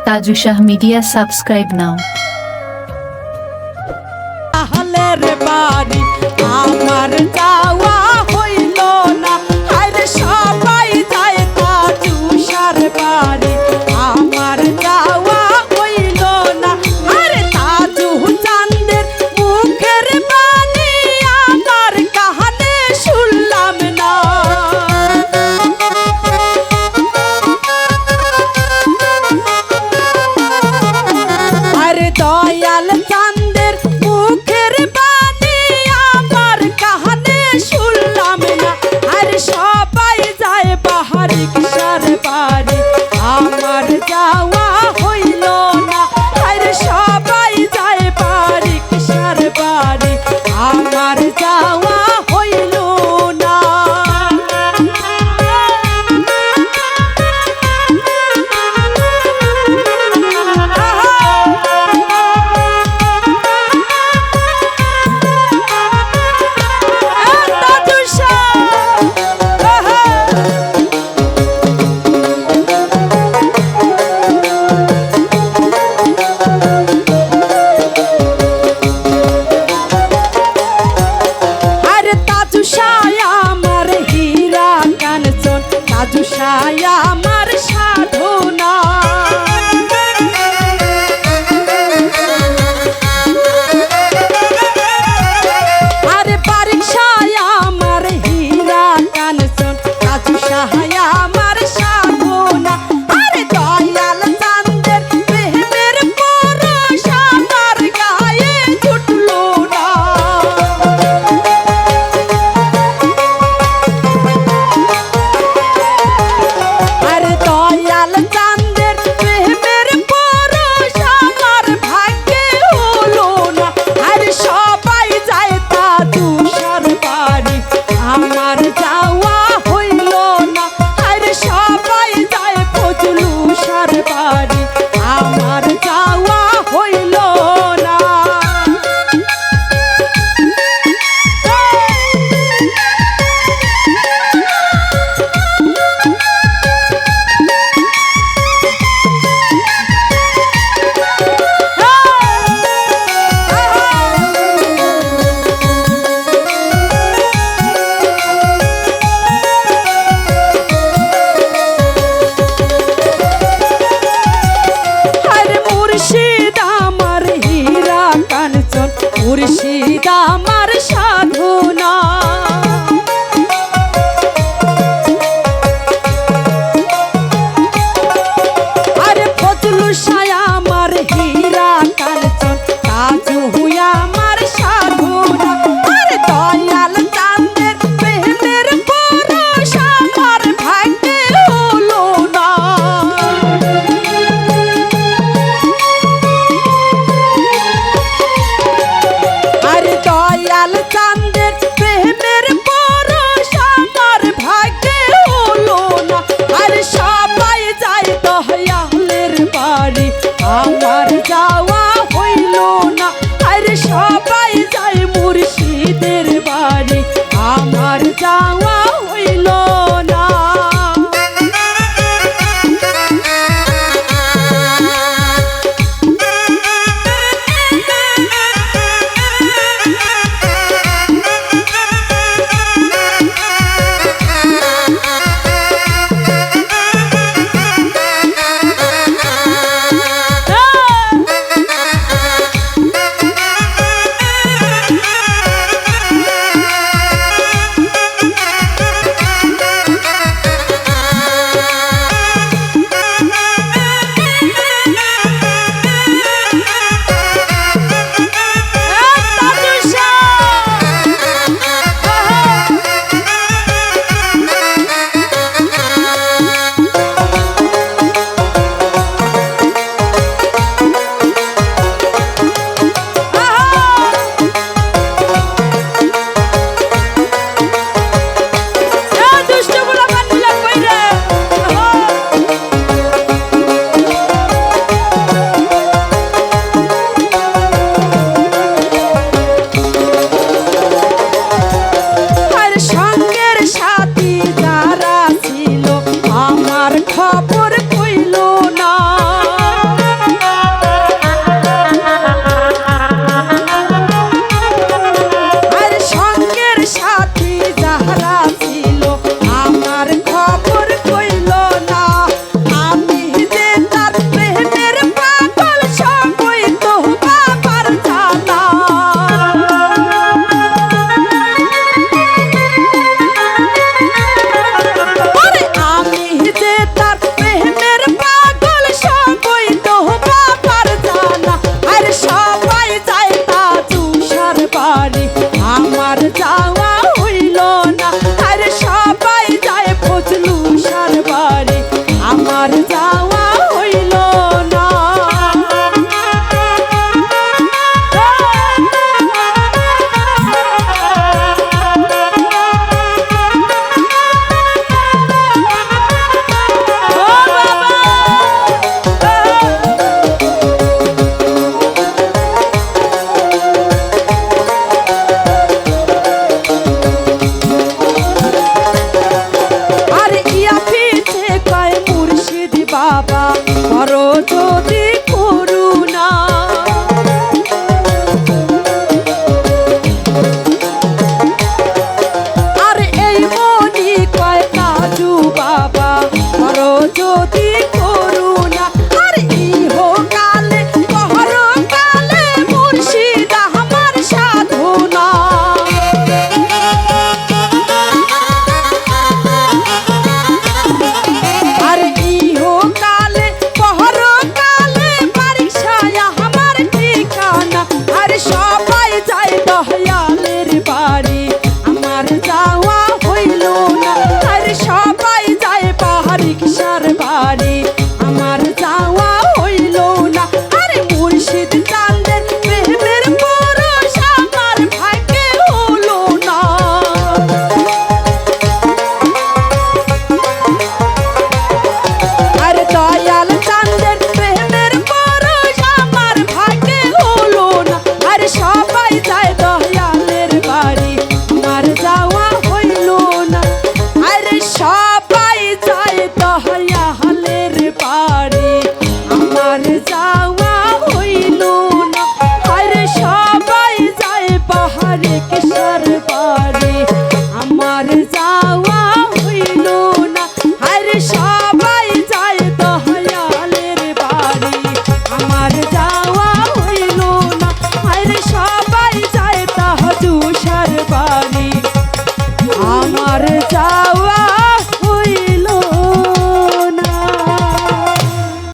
Taju Shah media subscribe নাও। রে বাড়ি আমার যাওয়া হইল না, আরে সবাই যায় তাজু শাহর বাড়ি আমার যাওয়া হইল না, আরে তাজু চাঁদের মুখের বাণী আমার কানে শুনলাম না। আরে দয়াল চাঁদের মুখের বাণী আমার কানে শুনলাম না, আরে সবাই যায় বাহারি কিশোর বাড়ি আমার যাওয়া হইল না, আরে সবাই যায় বাড়ি কিশোর বাড়ি আমার যাওয়া হইল না। তাজু শাহ আমার সাধনা, আরে বারিক শাহ আমার হীরা কাঞ্চন, তাজু শাহ আমার সাধনা, আরে দয়াল চাঁদের প্রেমের পরশ আমার গায়ে জুটলো না। আরে দয়াল চাঁদের প্রেমের পরশ আমার ভাগ্যে হলো না, আরে সবাই যায় তাজু শাহর বাড়ি আমার যাওয়া হইল না, আরে সবাই যায় ফজলু শাহর বাড়ি আমার যাওয়া হইল না। মুর্শিদ আমার সাধনা, আরে ফজলু শাহ আমার হীরা কাঞ্চন, তাজু আমার সাধনা, আরে দয়াল চাঁদের প্রেমের পরশ আমার ভাগ্যে হলো না। আরে দয়াল চাঁদের প্রেমের পরশ আমার ভাগ্যে হলো না, আরে সবাই যায় দয়ালের বাড়ি আমার যাওয়া হইল না, আরে সবাই যায় মুর্শিদের বাড়ি আমার যাওয়া হইল না। বাবা